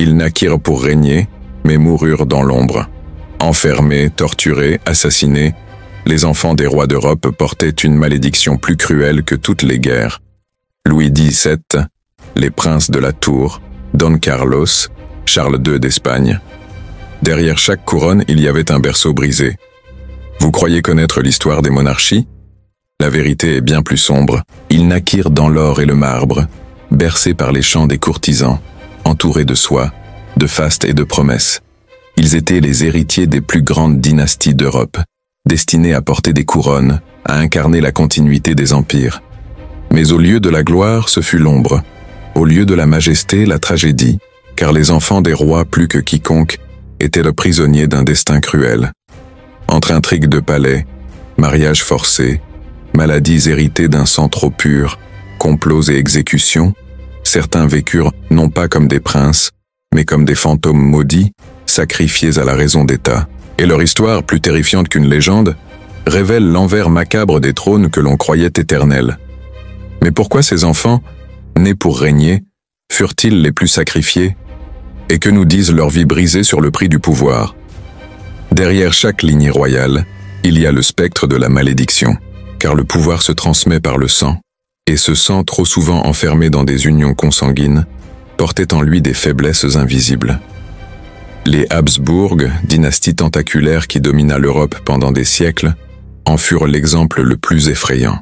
Ils naquirent pour régner, mais moururent dans l'ombre. Enfermés, torturés, assassinés, les enfants des rois d'Europe portaient une malédiction plus cruelle que toutes les guerres. Louis XVII, les princes de la Tour, Don Carlos, Charles II d'Espagne. Derrière chaque couronne, il y avait un berceau brisé. Vous croyez connaître l'histoire des monarchies? La vérité est bien plus sombre. Ils naquirent dans l'or et le marbre, bercés par les chants des courtisans, entourés de soie, de faste et de promesses. Ils étaient les héritiers des plus grandes dynasties d'Europe, destinés à porter des couronnes, à incarner la continuité des empires. Mais au lieu de la gloire, ce fut l'ombre. Au lieu de la majesté, la tragédie, car les enfants des rois, plus que quiconque, étaient le prisonnier d'un destin cruel. Entre intrigues de palais, mariages forcés, maladies héritées d'un sang trop pur, complots et exécutions, certains vécurent non pas comme des princes, mais comme des fantômes maudits, sacrifiés à la raison d'État. Et leur histoire, plus terrifiante qu'une légende, révèle l'envers macabre des trônes que l'on croyait éternels. Mais pourquoi ces enfants, nés pour régner, furent-ils les plus sacrifiés? Et que nous disent leurs vies brisées sur le prix du pouvoir? Derrière chaque lignée royale, il y a le spectre de la malédiction, car le pouvoir se transmet par le sang, et ce sang, trop souvent enfermé dans des unions consanguines, portait en lui des faiblesses invisibles. Les Habsbourg, dynastie tentaculaire qui domina l'Europe pendant des siècles, en furent l'exemple le plus effrayant.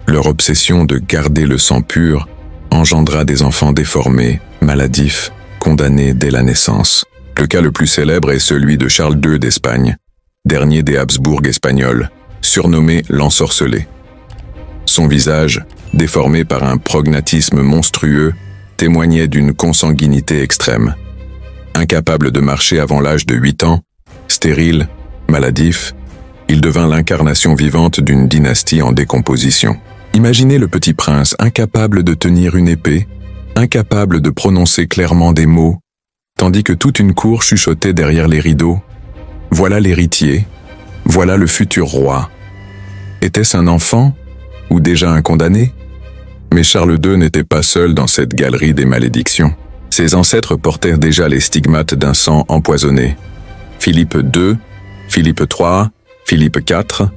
Leur obsession de garder le sang pur engendra des enfants déformés, maladifs, condamnés dès la naissance. Le cas le plus célèbre est celui de Charles II d'Espagne, dernier des Habsbourg espagnols, surnommé l'ensorcelé. Son visage, déformé par un prognatisme monstrueux, témoignait d'une consanguinité extrême. Incapable de marcher avant l'âge de 8 ans, stérile, maladif, il devint l'incarnation vivante d'une dynastie en décomposition. Imaginez le petit prince incapable de tenir une épée, incapable de prononcer clairement des mots, tandis que toute une cour chuchotait derrière les rideaux. Voilà l'héritier, voilà le futur roi. Était-ce un enfant ou déjà un condamné? Mais Charles II n'était pas seul dans cette galerie des malédictions. Ses ancêtres portèrent déjà les stigmates d'un sang empoisonné. Philippe II, Philippe III, Philippe IV,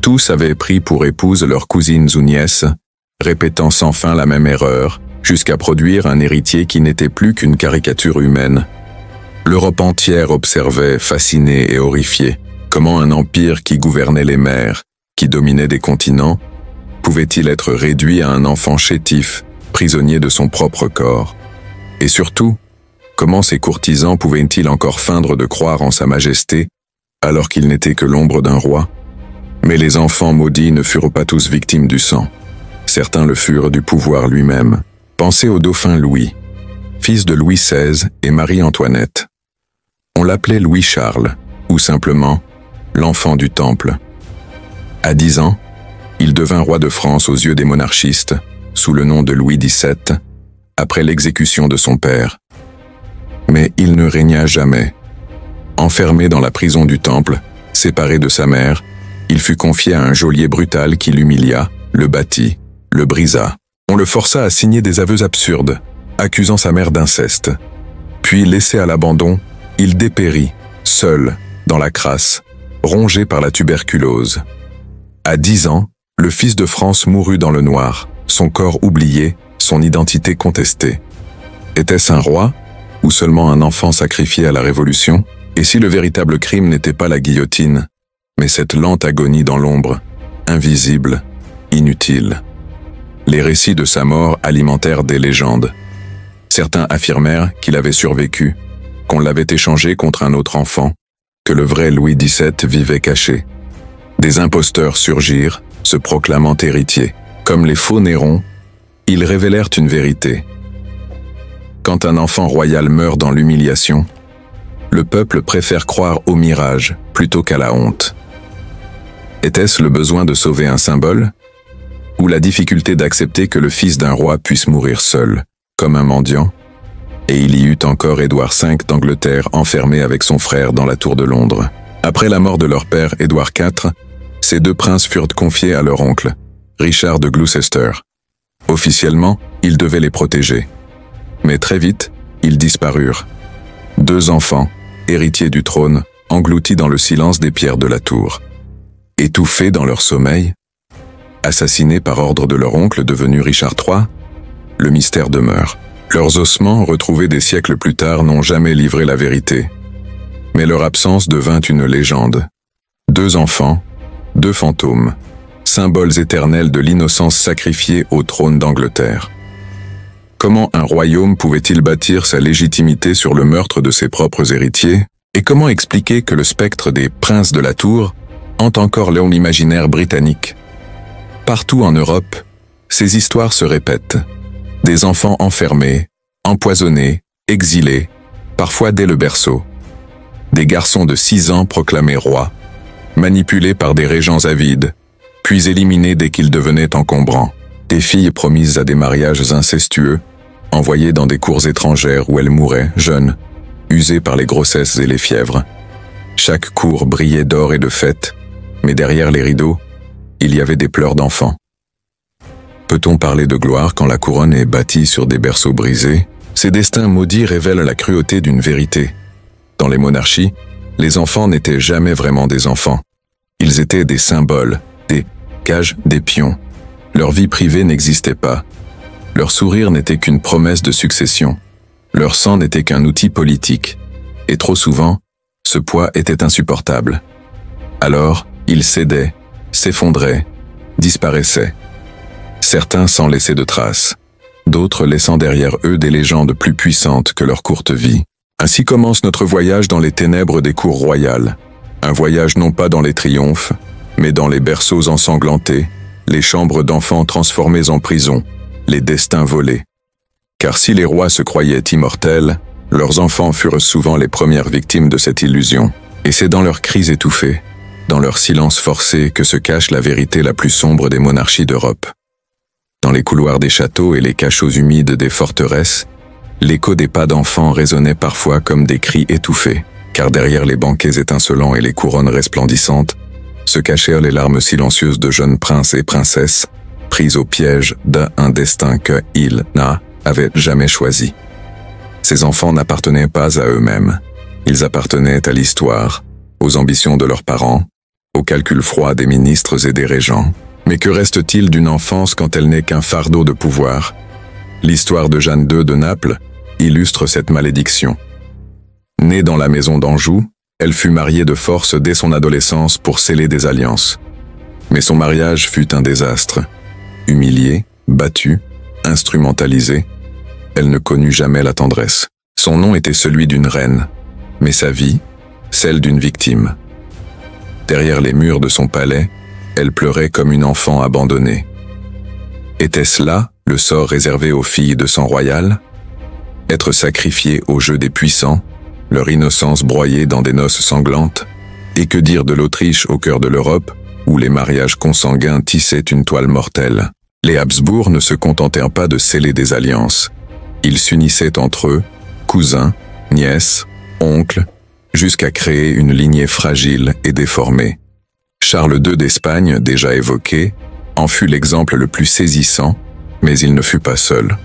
tous avaient pris pour épouse leurs cousines ou nièces, répétant sans fin la même erreur, jusqu'à produire un héritier qui n'était plus qu'une caricature humaine. L'Europe entière observait, fascinée et horrifiée, comment un empire qui gouvernait les mers, qui dominait des continents, pouvait-il être réduit à un enfant chétif, prisonnier de son propre corps? Et surtout, comment ces courtisans pouvaient-ils encore feindre de croire en sa majesté, alors qu'il n'était que l'ombre d'un roi? Mais les enfants maudits ne furent pas tous victimes du sang. Certains le furent du pouvoir lui-même. Pensez au dauphin Louis, fils de Louis XVI et Marie-Antoinette. On l'appelait Louis-Charles, ou simplement l'enfant du Temple. À 10 ans, il devint roi de France aux yeux des monarchistes, sous le nom de Louis XVII, après l'exécution de son père. Mais il ne régna jamais. Enfermé dans la prison du Temple, séparé de sa mère, il fut confié à un geôlier brutal qui l'humilia, le battit, le brisa. On le força à signer des aveux absurdes, accusant sa mère d'inceste. Puis, laissé à l'abandon, il dépérit, seul, dans la crasse, rongé par la tuberculose. À 10 ans, le fils de France mourut dans le noir, son corps oublié, son identité contestée. Était-ce un roi, ou seulement un enfant sacrifié à la Révolution? Et si le véritable crime n'était pas la guillotine, mais cette lente agonie dans l'ombre, invisible, inutile? Les récits de sa mort alimentèrent des légendes. Certains affirmèrent qu'il avait survécu, qu'on l'avait échangé contre un autre enfant, que le vrai Louis XVII vivait caché. Des imposteurs surgirent, se proclamant héritiers. Comme les faux Néron, ils révélèrent une vérité. Quand un enfant royal meurt dans l'humiliation, le peuple préfère croire au mirage plutôt qu'à la honte. Était-ce le besoin de sauver un symbole, ou la difficulté d'accepter que le fils d'un roi puisse mourir seul, comme un mendiant? Et il y eut encore Édouard V d'Angleterre enfermé avec son frère dans la tour de Londres. Après la mort de leur père Édouard IV, ces deux princes furent confiés à leur oncle, Richard de Gloucester. Officiellement, il devait les protéger. Mais très vite, ils disparurent, 2 enfants, héritiers du trône, engloutis dans le silence des pierres de la tour. Étouffés dans leur sommeil, assassinés par ordre de leur oncle devenu Richard III, le mystère demeure. Leurs ossements, retrouvés des siècles plus tard, n'ont jamais livré la vérité. Mais leur absence devint une légende. 2 enfants, 2 fantômes, symboles éternels de l'innocence sacrifiée au trône d'Angleterre. Comment un royaume pouvait-il bâtir sa légitimité sur le meurtre de ses propres héritiers? Et comment expliquer que le spectre des princes de la tour hante encore l'imaginaire britannique? Partout en Europe, ces histoires se répètent. Des enfants enfermés, empoisonnés, exilés, parfois dès le berceau. Des garçons de 6 ans proclamés rois, manipulés par des régents avides, puis éliminés dès qu'ils devenaient encombrants. Des filles promises à des mariages incestueux, envoyées dans des cours étrangères où elles mouraient, jeunes, usées par les grossesses et les fièvres. Chaque cour brillait d'or et de fêtes, mais derrière les rideaux, il y avait des pleurs d'enfants. Peut-on parler de gloire quand la couronne est bâtie sur des berceaux brisés? Ces destins maudits révèlent la cruauté d'une vérité. Dans les monarchies, les enfants n'étaient jamais vraiment des enfants. Ils étaient des symboles, des gages, des pions. Leur vie privée n'existait pas. Leur sourire n'était qu'une promesse de succession. Leur sang n'était qu'un outil politique. Et trop souvent, ce poids était insupportable. Alors, ils cédaient, s'effondraient, disparaissaient. Certains sans laisser de traces, d'autres laissant derrière eux des légendes plus puissantes que leur courte vie. Ainsi commence notre voyage dans les ténèbres des cours royales. Un voyage non pas dans les triomphes, mais dans les berceaux ensanglantés, les chambres d'enfants transformées en prison, les destins volés. Car si les rois se croyaient immortels, leurs enfants furent souvent les premières victimes de cette illusion. Et c'est dans leurs cris étouffés, dans leur silence forcé que se cache la vérité la plus sombre des monarchies d'Europe. Dans les couloirs des châteaux et les cachots humides des forteresses, l'écho des pas d'enfants résonnait parfois comme des cris étouffés, car derrière les banquets étincelants et les couronnes resplendissantes, se cachèrent les larmes silencieuses de jeunes princes et princesses, pris au piège d'un destin qu'ils n'avaient jamais choisi. Ces enfants n'appartenaient pas à eux-mêmes. Ils appartenaient à l'histoire, aux ambitions de leurs parents, aux calculs froids des ministres et des régents. Mais que reste-t-il d'une enfance quand elle n'est qu'un fardeau de pouvoir? L'histoire de Jeanne II de Naples illustre cette malédiction. Née dans la maison d'Anjou, elle fut mariée de force dès son adolescence pour sceller des alliances. Mais son mariage fut un désastre. Humiliée, battue, instrumentalisée, elle ne connut jamais la tendresse. Son nom était celui d'une reine, mais sa vie, celle d'une victime. Derrière les murs de son palais, elle pleurait comme une enfant abandonnée. Était-ce là le sort réservé aux filles de sang royal? Être sacrifiées au jeu des puissants, leur innocence broyée dans des noces sanglantes? Et que dire de l'Autriche au cœur de l'Europe, où les mariages consanguins tissaient une toile mortelle? Les Habsbourg ne se contentèrent pas de sceller des alliances. Ils s'unissaient entre eux, cousins, nièces, oncles, jusqu'à créer une lignée fragile et déformée. Charles II d'Espagne, déjà évoqué, en fut l'exemple le plus saisissant, mais il ne fut pas seul.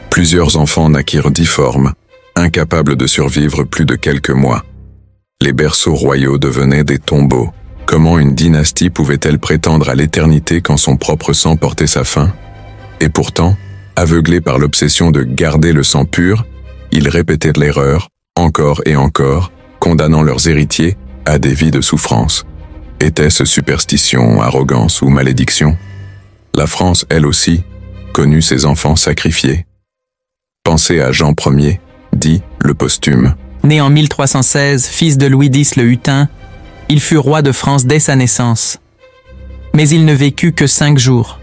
Plusieurs enfants naquirent difformes, incapables de survivre plus de quelques mois. Les berceaux royaux devenaient des tombeaux. Comment une dynastie pouvait-elle prétendre à l'éternité quand son propre sang portait sa fin? Et pourtant, aveuglés par l'obsession de garder le sang pur, ils répétaient l'erreur, encore et encore, condamnant leurs héritiers à des vies de souffrance. Était-ce superstition, arrogance ou malédiction? La France, elle aussi, connut ses enfants sacrifiés. Pensez à Jean Ier, dit le posthume. Né en 1316, fils de Louis X le Hutin, il fut roi de France dès sa naissance. Mais il ne vécut que 5 jours.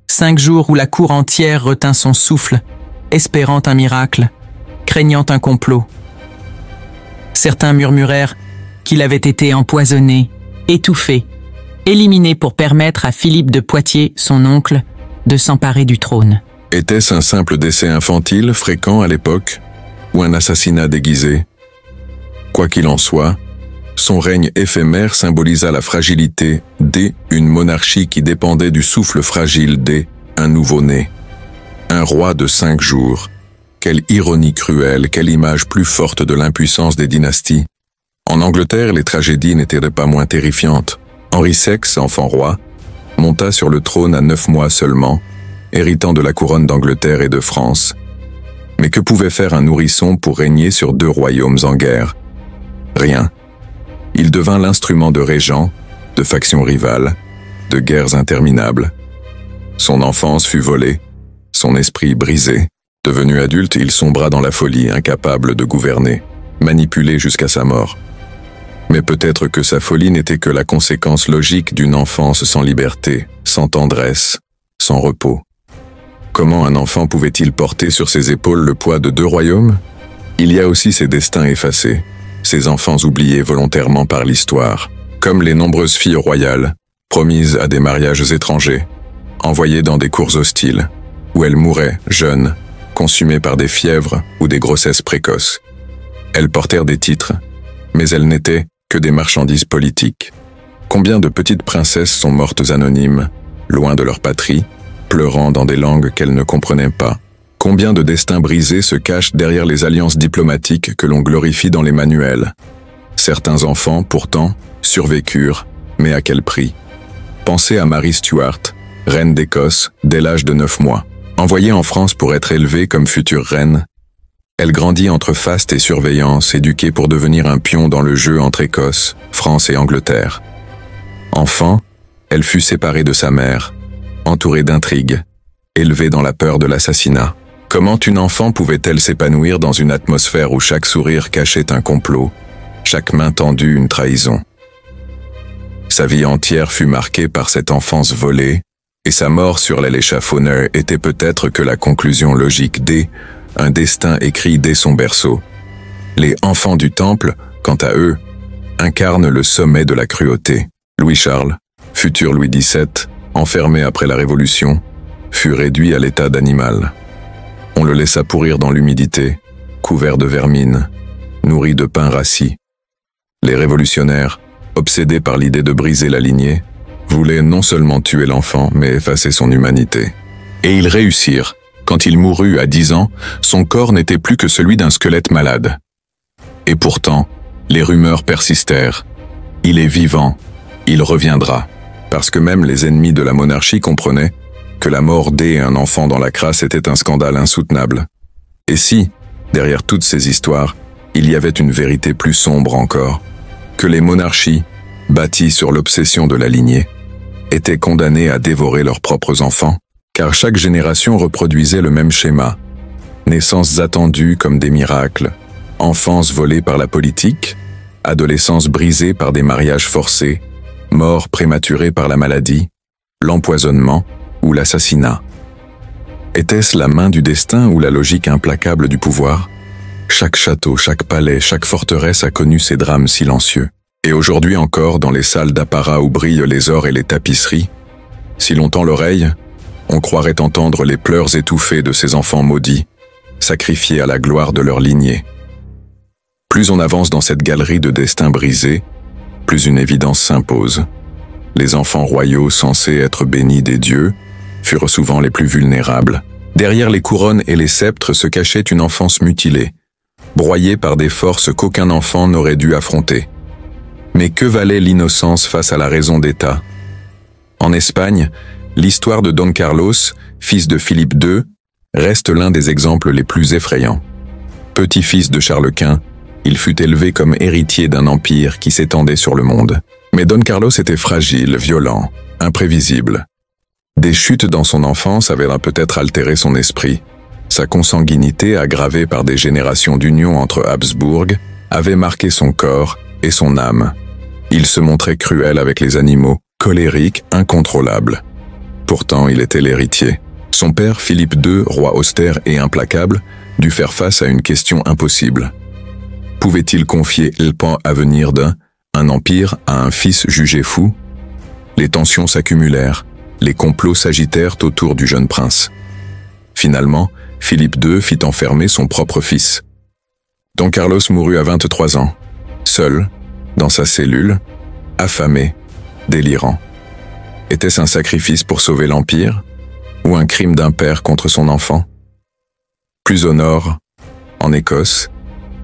5 jours où la cour entière retint son souffle, espérant un miracle, craignant un complot. Certains murmurèrent qu'il avait été empoisonné, étouffé, éliminé pour permettre à Philippe de Poitiers, son oncle, de s'emparer du trône. Était-ce un simple décès infantile fréquent à l'époque, ou un assassinat déguisé? Quoi qu'il en soit, son règne éphémère symbolisa la fragilité d'une monarchie qui dépendait du souffle fragile d'un nouveau-né. Un roi de 5 jours, Quelle ironie cruelle, quelle image plus forte de l'impuissance des dynasties. En Angleterre, les tragédies n'étaient pas moins terrifiantes. Henri VI, enfant roi, monta sur le trône à 9 mois seulement, héritant de la couronne d'Angleterre et de France. Mais que pouvait faire un nourrisson pour régner sur 2 royaumes en guerre? Rien. Il devint l'instrument de régents, de factions rivales, de guerres interminables. Son enfance fut volée, son esprit brisé. Devenu adulte, il sombra dans la folie, incapable de gouverner, manipulé jusqu'à sa mort. Mais peut-être que sa folie n'était que la conséquence logique d'une enfance sans liberté, sans tendresse, sans repos. Comment un enfant pouvait-il porter sur ses épaules le poids de 2 royaumes? Il y a aussi ses destins effacés, ces enfants oubliés volontairement par l'histoire, comme les nombreuses filles royales, promises à des mariages étrangers, envoyées dans des cours hostiles, où elles mouraient, jeunes, consumées par des fièvres ou des grossesses précoces. Elles portèrent des titres, mais elles n'étaient que des marchandises politiques. Combien de petites princesses sont mortes anonymes, loin de leur patrie, pleurant dans des langues qu'elles ne comprenaient pas? Combien de destins brisés se cachent derrière les alliances diplomatiques que l'on glorifie dans les manuels? Certains enfants, pourtant, survécurent, mais à quel prix? Pensez à Mary Stuart, reine d'Écosse, dès l'âge de 9 mois. Envoyée en France pour être élevée comme future reine, elle grandit entre faste et surveillance, éduquée pour devenir un pion dans le jeu entre Écosse, France et Angleterre. Enfant, elle fut séparée de sa mère, entourée d'intrigues, élevée dans la peur de l'assassinat. Comment une enfant pouvait-elle s'épanouir dans une atmosphère où chaque sourire cachait un complot, chaque main tendue une trahison? Sa vie entière fut marquée par cette enfance volée, et sa mort sur l'aile échafaud était peut-être que la conclusion logique un destin écrit dès son berceau. Les enfants du Temple, quant à eux, incarnent le sommet de la cruauté. Louis-Charles, futur Louis XVII, enfermé après la Révolution, fut réduit à l'état d'animal. On le laissa pourrir dans l'humidité, couvert de vermine, nourri de pain rassis. Les révolutionnaires, obsédés par l'idée de briser la lignée, voulaient non seulement tuer l'enfant, mais effacer son humanité. Et ils réussirent. Quand il mourut à 10 ans, son corps n'était plus que celui d'un squelette malade. Et pourtant, les rumeurs persistèrent. Il est vivant, il reviendra. Parce que même les ennemis de la monarchie comprenaient que la mort d'un enfant dans la crasse était un scandale insoutenable. Et si, derrière toutes ces histoires, il y avait une vérité plus sombre encore, que les monarchies, bâties sur l'obsession de la lignée, étaient condamnées à dévorer leurs propres enfants, car chaque génération reproduisait le même schéma. Naissances attendues comme des miracles, enfance volée par la politique, adolescence brisée par des mariages forcés, mort prématurée par la maladie, l'empoisonnement ou l'assassinat. Était-ce la main du destin ou la logique implacable du pouvoir? Chaque château, chaque palais, chaque forteresse a connu ces drames silencieux. Et aujourd'hui encore, dans les salles d'apparat où brillent les ors et les tapisseries, si l'on tend l'oreille, on croirait entendre les pleurs étouffés de ces enfants maudits, sacrifiés à la gloire de leur lignée. Plus on avance dans cette galerie de destins brisés, plus une évidence s'impose. Les enfants royaux censés être bénis des dieux furent souvent les plus vulnérables. Derrière les couronnes et les sceptres se cachait une enfance mutilée, broyée par des forces qu'aucun enfant n'aurait dû affronter. Mais que valait l'innocence face à la raison d'État? En Espagne, l'histoire de Don Carlos, fils de Philippe II, reste l'un des exemples les plus effrayants. Petit-fils de Charles Quint, il fut élevé comme héritier d'un empire qui s'étendait sur le monde. Mais Don Carlos était fragile, violent, imprévisible. Des chutes dans son enfance avaient peut-être altéré son esprit. Sa consanguinité, aggravée par des générations d'union entre Habsbourg, avait marqué son corps et son âme. Il se montrait cruel avec les animaux, colérique, incontrôlable. Pourtant, il était l'héritier. Son père, Philippe II, roi austère et implacable, dut faire face à une question impossible. Pouvait-il confier le pan à venir un empire à un fils jugé fou? Les tensions s'accumulèrent, les complots s'agitèrent autour du jeune prince. Finalement, Philippe II fit enfermer son propre fils. Don Carlos mourut à 23 ans, seul, dans sa cellule, affamé, délirant. Était-ce un sacrifice pour sauver l'Empire, ou un crime d'un père contre son enfant? Plus au nord, en Écosse,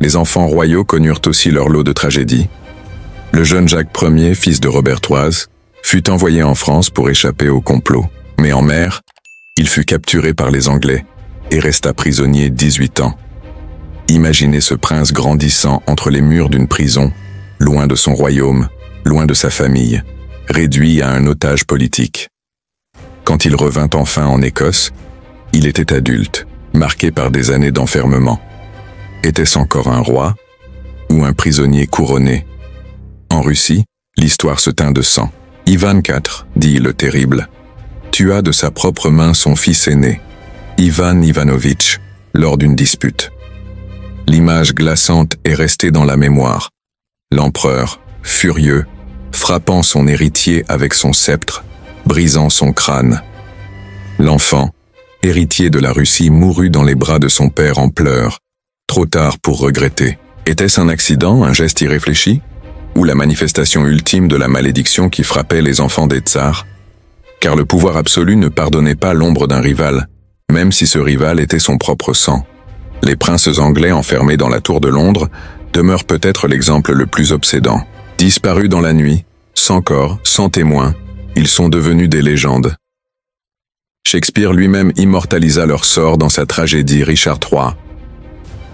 les enfants royaux connurent aussi leur lot de tragédies. Le jeune Jacques Ier, fils de Robertoise, fut envoyé en France pour échapper au complot. Mais en mer, il fut capturé par les Anglais et resta prisonnier 18 ans. Imaginez ce prince grandissant entre les murs d'une prison, loin de son royaume, loin de sa famille, réduit à un otage politique. Quand il revint enfin en Écosse, il était adulte, marqué par des années d'enfermement. Était-ce encore un roi ou un prisonnier couronné? En Russie, l'histoire se teint de sang. Ivan IV, dit le terrible, tua de sa propre main son fils aîné, Ivan Ivanovitch, lors d'une dispute. L'image glaçante est restée dans la mémoire. L'empereur, furieux, frappant son héritier avec son sceptre, brisant son crâne. L'enfant, héritier de la Russie, mourut dans les bras de son père en pleurs, trop tard pour regretter. Était-ce un accident, un geste irréfléchi? Ou la manifestation ultime de la malédiction qui frappait les enfants des tsars? Car le pouvoir absolu ne pardonnait pas l'ombre d'un rival, même si ce rival était son propre sang. Les princes anglais enfermés dans la tour de Londres demeurent peut-être l'exemple le plus obsédant. Disparus dans la nuit, sans corps, sans témoin, ils sont devenus des légendes. Shakespeare lui-même immortalisa leur sort dans sa tragédie Richard III.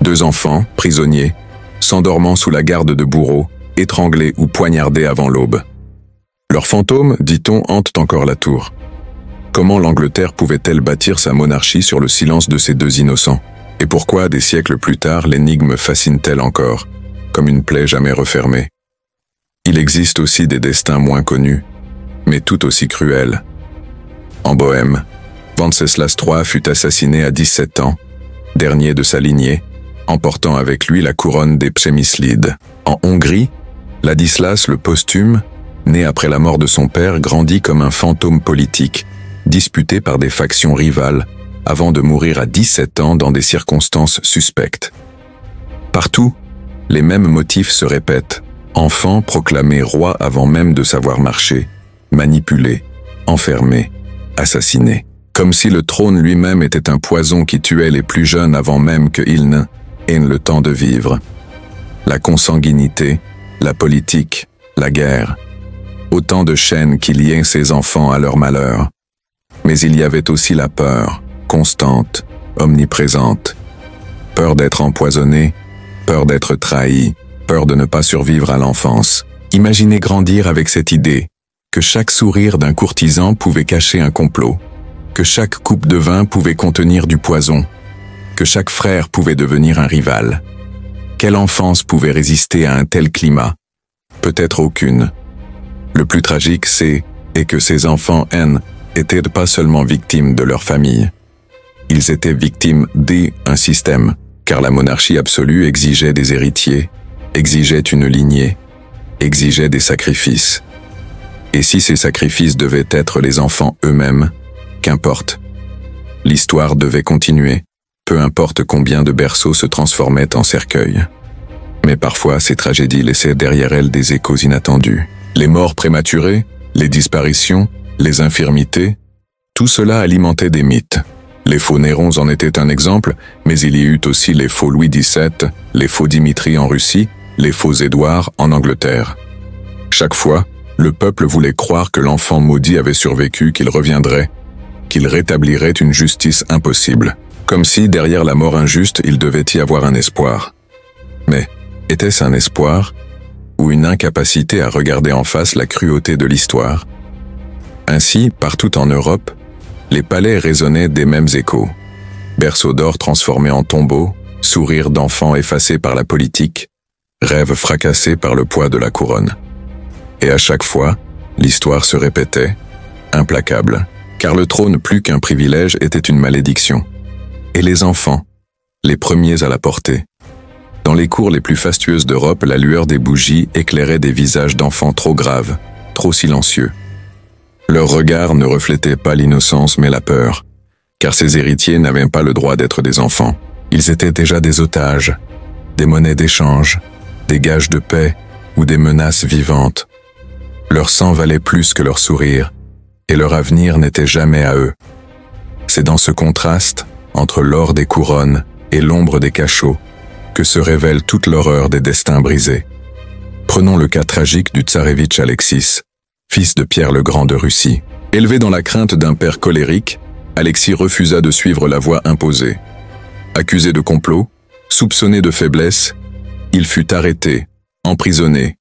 2 enfants, prisonniers, s'endormant sous la garde de bourreaux, étranglés ou poignardés avant l'aube. Leurs fantômes, dit-on, hantent encore la tour. Comment l'Angleterre pouvait-elle bâtir sa monarchie sur le silence de ces 2 innocents? Et pourquoi, des siècles plus tard, l'énigme fascine-t-elle encore, comme une plaie jamais refermée? Il existe aussi des destins moins connus, mais tout aussi cruels. En Bohême, Venceslas III fut assassiné à 17 ans, dernier de sa lignée, emportant avec lui la couronne des Przemyslides. En Hongrie, Ladislas le posthume, né après la mort de son père, grandit comme un fantôme politique, disputé par des factions rivales, avant de mourir à 17 ans dans des circonstances suspectes. Partout, les mêmes motifs se répètent. Enfant proclamé roi avant même de savoir marcher, manipulé, enfermé, assassiné. Comme si le trône lui-même était un poison qui tuait les plus jeunes avant même qu'ils n'aient le temps de vivre. La consanguinité, la politique, la guerre. Autant de chaînes qui liaient ces enfants à leur malheur. Mais il y avait aussi la peur, constante, omniprésente. Peur d'être empoisonné, peur d'être trahi, peur de ne pas survivre à l'enfance. Imaginez grandir avec cette idée que chaque sourire d'un courtisan pouvait cacher un complot, que chaque coupe de vin pouvait contenir du poison, que chaque frère pouvait devenir un rival. Quelle enfance pouvait résister à un tel climat? Peut-être aucune. Le plus tragique, c'est que ces enfants étaient pas seulement victimes de leur famille. Ils étaient victimes d'un système, car la monarchie absolue exigeait des héritiers, exigeait une lignée, exigeait des sacrifices. Et si ces sacrifices devaient être les enfants eux-mêmes, qu'importe. L'histoire devait continuer, peu importe combien de berceaux se transformaient en cercueils. Mais parfois, ces tragédies laissaient derrière elles des échos inattendus. Les morts prématurées, les disparitions, les infirmités, tout cela alimentait des mythes. Les faux Nérons en étaient un exemple, mais il y eut aussi les faux Louis XVII, les faux Dimitri en Russie, les faux Édouard en Angleterre. Chaque fois, le peuple voulait croire que l'enfant maudit avait survécu, qu'il reviendrait, qu'il rétablirait une justice impossible. Comme si, derrière la mort injuste, il devait y avoir un espoir. Mais, était-ce un espoir, ou une incapacité à regarder en face la cruauté de l'histoire? Ainsi, partout en Europe, les palais résonnaient des mêmes échos. Berceaux d'or transformés en tombeaux, sourires d'enfants effacés par la politique, rêves fracassés par le poids de la couronne. Et à chaque fois, l'histoire se répétait, implacable, car le trône plus qu'un privilège était une malédiction. Et les enfants, les premiers à la porter. Dans les cours les plus fastueuses d'Europe, la lueur des bougies éclairait des visages d'enfants trop graves, trop silencieux. Leur regard ne reflétait pas l'innocence mais la peur, car ces héritiers n'avaient pas le droit d'être des enfants. Ils étaient déjà des otages, des monnaies d'échange, des gages de paix ou des menaces vivantes. Leur sang valait plus que leur sourire, et leur avenir n'était jamais à eux. C'est dans ce contraste, entre l'or des couronnes et l'ombre des cachots, que se révèle toute l'horreur des destins brisés. Prenons le cas tragique du tsarévitch Alexis, fils de Pierre le Grand de Russie. Élevé dans la crainte d'un père colérique, Alexis refusa de suivre la voie imposée. Accusé de complot, soupçonné de faiblesse, il fut arrêté, emprisonné,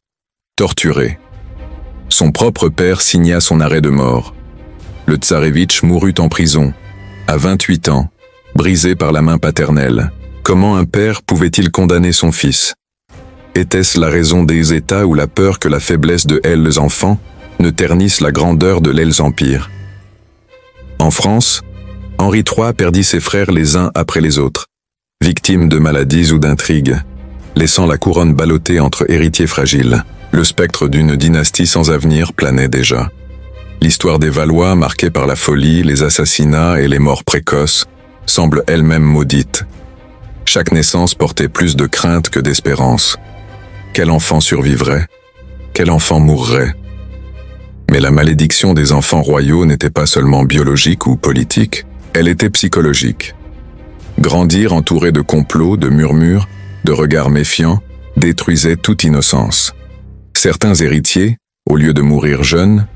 torturé. Son propre père signa son arrêt de mort. Le tsarévitch mourut en prison, à 28 ans, brisé par la main paternelle. Comment un père pouvait-il condamner son fils? Était-ce la raison des États ou la peur que la faiblesse de leurs enfants ne ternisse la grandeur de leurs empires? En France, Henri III perdit ses frères les uns après les autres, victimes de maladies ou d'intrigues, laissant la couronne ballottée entre héritiers fragiles. Le spectre d'une dynastie sans avenir planait déjà. L'histoire des Valois, marquée par la folie, les assassinats et les morts précoces, semble elle-même maudite. Chaque naissance portait plus de crainte que d'espérance. Quel enfant survivrait? Quel enfant mourrait? Mais la malédiction des enfants royaux n'était pas seulement biologique ou politique, elle était psychologique. Grandir entouré de complots, de murmures, de regards méfiants, détruisait toute innocence. Certains héritiers, au lieu de mourir jeunes,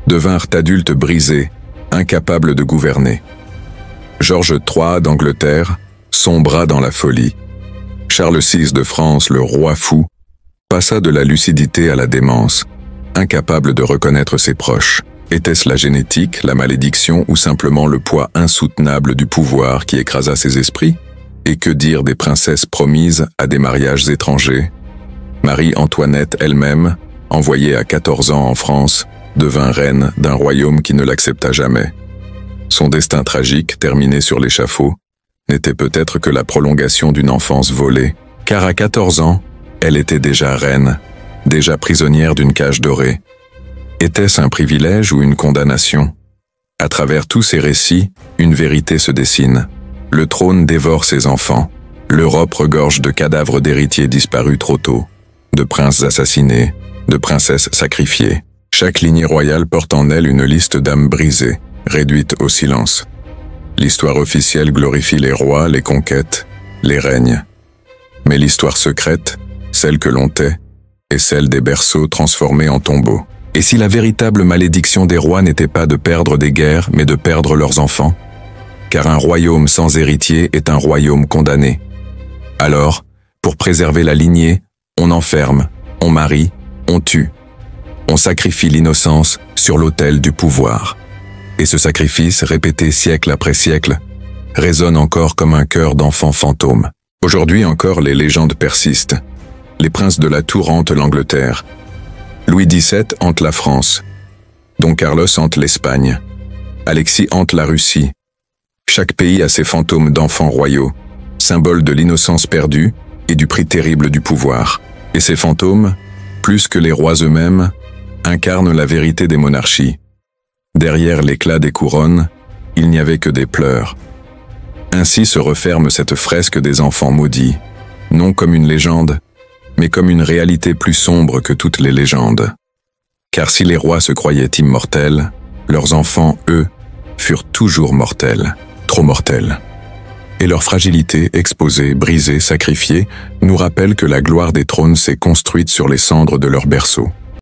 devinrent adultes brisés, incapables de gouverner. Georges III d'Angleterre sombra dans la folie. Charles VI de France, le roi fou, passa de la lucidité à la démence, incapable de reconnaître ses proches. Était-ce la génétique, la malédiction ou simplement le poids insoutenable du pouvoir qui écrasa ses esprits? Et que dire des princesses promises à des mariages étrangers? Marie-Antoinette elle-même, envoyée à 14 ans en France, devint reine d'un royaume qui ne l'accepta jamais. Son destin tragique, terminé sur l'échafaud, n'était peut-être que la prolongation d'une enfance volée, car à 14 ans, elle était déjà reine, déjà prisonnière d'une cage dorée. Était-ce un privilège ou une condamnation? À travers tous ces récits, une vérité se dessine. Le trône dévore ses enfants. L'Europe regorge de cadavres d'héritiers disparus trop tôt, de princes assassinés, de princesses sacrifiées. Chaque lignée royale porte en elle une liste d'âmes brisées, réduites au silence. L'histoire officielle glorifie les rois, les conquêtes, les règnes. Mais l'histoire secrète, celle que l'on tait, est celle des berceaux transformés en tombeaux. Et si la véritable malédiction des rois n'était pas de perdre des guerres, mais de perdre leurs enfants? Car un royaume sans héritier est un royaume condamné. Alors, pour préserver la lignée, on enferme, on marie, on tue. On sacrifie l'innocence sur l'autel du pouvoir. Et ce sacrifice, répété siècle après siècle, résonne encore comme un cœur d'enfant fantôme. Aujourd'hui encore, les légendes persistent. Les princes de la Tour hantent l'Angleterre. Louis XVII hante la France. Don Carlos hante l'Espagne. Alexis hante la Russie. Chaque pays a ses fantômes d'enfants royaux, symboles de l'innocence perdue et du prix terrible du pouvoir. Et ces fantômes, plus que les rois eux-mêmes, incarnent la vérité des monarchies. Derrière l'éclat des couronnes, il n'y avait que des pleurs. Ainsi se referme cette fresque des enfants maudits, non comme une légende, mais comme une réalité plus sombre que toutes les légendes. Car si les rois se croyaient immortels, leurs enfants, eux, furent toujours mortels, trop mortels. Et leur fragilité, exposée, brisée, sacrifiée, nous rappelle que la gloire des trônes s'est construite sur les cendres de leurs berceaux.